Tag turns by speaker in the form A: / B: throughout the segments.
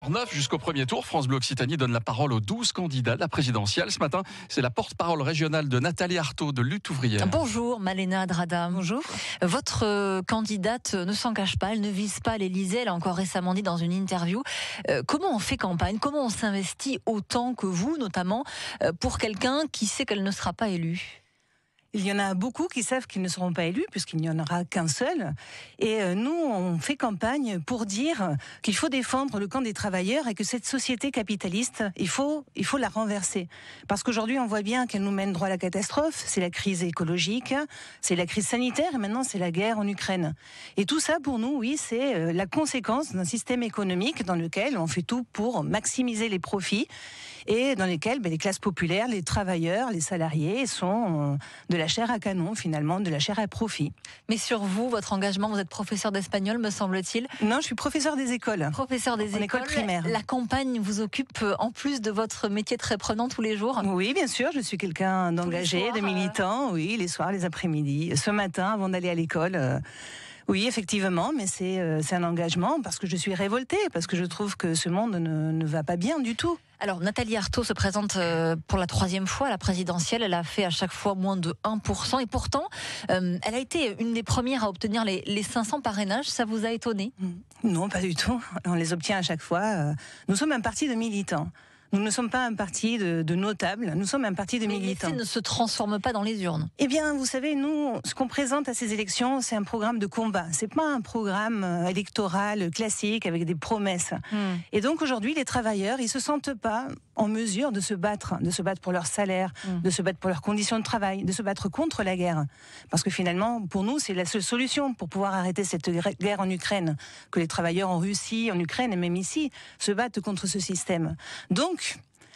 A: 9 jusqu'au premier tour. France Bleu Occitanie donne la parole aux 12 candidats de la présidentielle. Ce matin, c'est la porte-parole régionale de Nathalie Arthaud de Lutte ouvrière.
B: Bonjour Malena Adrada.
C: Bonjour.
B: Votre candidate ne s'en cache pas, elle ne vise pas l'Élysée, elle a encore récemment dit dans une interview. Comment on fait campagne? Comment on s'investit autant que vous, notamment, pour quelqu'un qui sait qu'elle ne sera pas élue?
C: Il y en a beaucoup qui savent qu'ils ne seront pas élus, puisqu'il n'y en aura qu'un seul. Et nous, on fait campagne pour dire qu'il faut défendre le camp des travailleurs et que cette société capitaliste, il faut la renverser. Parce qu'aujourd'hui, on voit bien qu'elle nous mène droit à la catastrophe. C'est la crise écologique, c'est la crise sanitaire et maintenant c'est la guerre en Ukraine. Et tout ça, pour nous, oui, c'est la conséquence d'un système économique dans lequel on fait tout pour maximiser les profits et dans lesquels les classes populaires, les travailleurs, les salariés sont de la chair à canon, finalement, de la chair à profit.
B: Mais sur vous, votre engagement, vous êtes professeur d'espagnol, me semble-t-il.
C: Non, je suis professeur des écoles.
B: Professeur des écoles
C: primaires.
B: La campagne vous occupe en plus de votre métier très prenant tous les jours?
C: Oui, bien sûr, je suis quelqu'un d'engagé, de militant, oui, les soirs, les après-midi. Ce matin, avant d'aller à l'école... Oui, effectivement, mais c'est un engagement parce que je suis révoltée, parce que je trouve que ce monde ne va pas bien du tout.
B: Alors, Nathalie Arthaud se présente pour la 3e fois à la présidentielle. Elle a fait à chaque fois moins de 1%. Et pourtant, elle a été une des premières à obtenir les 500 parrainages. Ça vous a étonné?
C: Non, pas du tout. On les obtient à chaque fois. Nous sommes un parti de militants. Nous ne sommes pas un parti de notables, nous sommes un parti de militants.
B: Mais l'essai ne se transforme pas dans les urnes.
C: Eh bien, vous savez, nous, ce qu'on présente à ces élections, c'est un programme de combat. C'est pas un programme électoral classique avec des promesses. Et donc aujourd'hui, les travailleurs, ils se sentent pas en mesure de se battre pour leur salaire, de se battre pour leurs conditions de travail, de se battre contre la guerre. Parce que finalement, pour nous, c'est la seule solution pour pouvoir arrêter cette guerre en Ukraine, que les travailleurs en Russie, en Ukraine et même ici se battent contre ce système. Donc,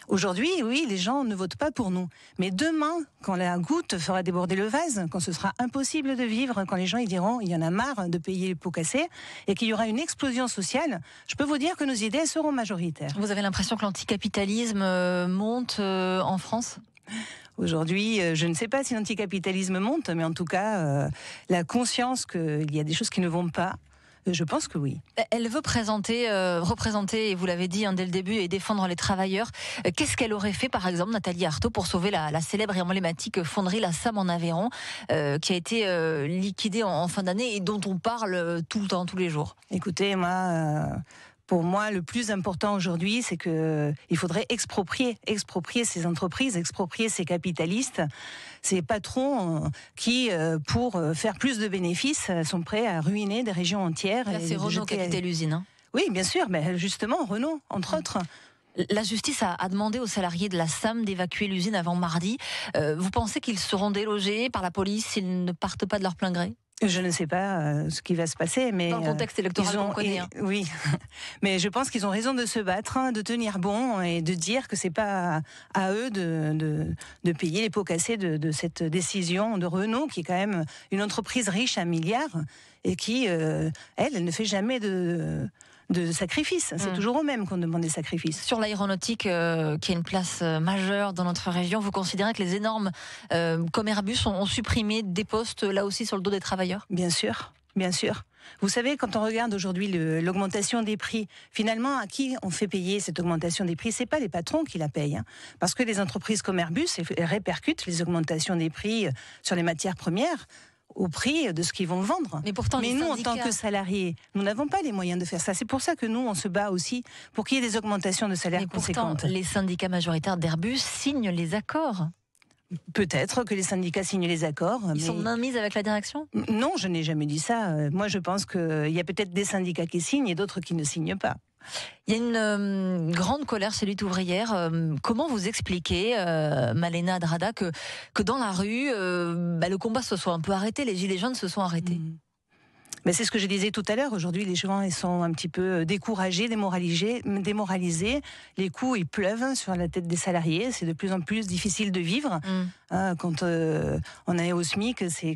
C: aujourd'hui, oui, les gens ne votent pas pour nous. Mais demain, quand la goutte fera déborder le vase, quand ce sera impossible de vivre, quand les gens ils diront il y en a marre de payer les pots cassés et qu'il y aura une explosion sociale, je peux vous dire que nos idées seront majoritaires.
B: Vous avez l'impression que l'anticapitalisme monte en France ?
C: Aujourd'hui, je ne sais pas si l'anticapitalisme monte, mais en tout cas, la conscience qu'il y a des choses qui ne vont pas, je pense que oui.
B: Elle veut représenter, et vous l'avez dit dès le début, et défendre les travailleurs. Qu'est-ce qu'elle aurait fait, par exemple, Nathalie Arthaud, pour sauver la célèbre et emblématique fonderie La Sam en Aveyron, qui a été liquidée en fin d'année et dont on parle tout le temps, tous les jours?
C: Écoutez, pour moi, le plus important aujourd'hui, c'est qu'il faudrait exproprier ces entreprises, exproprier ces capitalistes, ces patrons qui, pour faire plus de bénéfices, sont prêts à ruiner des régions entières.
B: Là, c'est Renault qui a quitté l'usine. Hein.
C: Oui, bien sûr, mais justement, Renault, entre autres.
B: La justice a demandé aux salariés de la SAM d'évacuer l'usine avant mardi. Vous pensez qu'ils seront délogés par la police s'ils ne partent pas de leur plein gré ?
C: Je ne sais pas ce qui va se passer, mais
B: dans le contexte électoral qu'on connaît.
C: Oui, mais je pense qu'ils ont raison de se battre, de tenir bon et de dire que c'est pas à eux de payer les pots cassés de cette décision de Renault, qui est quand même une entreprise riche à milliards et qui, elle ne fait jamais de sacrifices. C'est toujours aux mêmes qu'on demande des sacrifices.
B: Sur l'aéronautique, qui a une place majeure dans notre région, vous considérez que les énormes comme Airbus ont supprimé des postes, là aussi, sur le dos des travailleurs ?
C: Bien sûr. Bien sûr. Vous savez, quand on regarde aujourd'hui l'augmentation des prix, finalement, à qui on fait payer cette augmentation des prix? C'est pas les patrons qui la payent, parce que les entreprises comme Airbus répercutent les augmentations des prix sur les matières premières au prix de ce qu'ils vont vendre.
B: Mais pourtant,
C: nous, en tant que salariés, nous n'avons pas les moyens de faire ça. C'est pour ça que nous, on se bat aussi pour qu'il y ait des augmentations de salaire conséquentes.
B: Pourtant, les syndicats majoritaires d'Airbus signent les accords.
C: Peut-être que les syndicats signent les accords.
B: Ils sont mainmises avec la direction ?
C: Non, je n'ai jamais dit ça. Moi, je pense qu'il y a peut-être des syndicats qui signent et d'autres qui ne signent pas.
B: Il y a une grande colère chez Lutte ouvrière. Comment vous expliquez, Malena Adrada, que dans la rue, le combat se soit un peu arrêté, les gilets jaunes se sont arrêtés?
C: Mais c'est ce que je disais tout à l'heure. Aujourd'hui, les gens ils sont un petit peu découragés, démoralisés. Les coups, ils pleuvent sur la tête des salariés. C'est de plus en plus difficile de vivre. Quand on est au SMIC, c'est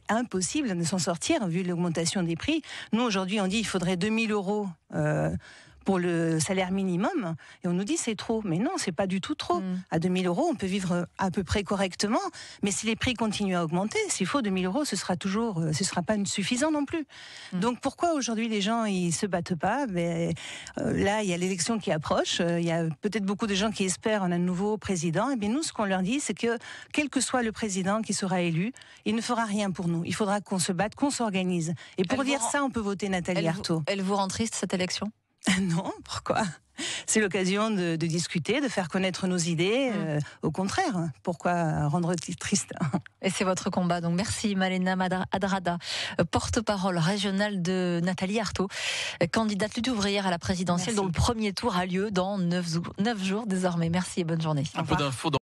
C: impossible de s'en sortir vu l'augmentation des prix. Nous, aujourd'hui, on dit qu'il faudrait 2 000 € pour le salaire minimum. Et on nous dit c'est trop. Mais non, c'est pas du tout trop. À 2 000 €, on peut vivre à peu près correctement. Mais si les prix continuent à augmenter, s'il faut 2 000 €, ce sera pas suffisant non plus. Donc pourquoi aujourd'hui les gens ils se battent pas? Là, il y a l'élection qui approche. Il y a peut-être beaucoup de gens qui espèrent un nouveau président. Et bien nous, ce qu'on leur dit, c'est que quel que soit le président qui sera élu, il ne fera rien pour nous. Il faudra qu'on se batte, qu'on s'organise. Et pour dire ça, on peut voter Nathalie Arthaud.
B: Elle vous rend triste, cette élection?
C: Non, pourquoi? C'est l'occasion de discuter, de faire connaître nos idées. Au contraire, pourquoi rendre triste?
B: Et c'est votre combat. Donc merci Malena Adrada, porte-parole régionale de Nathalie Arthaud, candidate lutte ouvrière à la présidentielle, dont le premier tour a lieu dans 9 jours désormais. Merci et bonne journée.
A: Un peu d'infos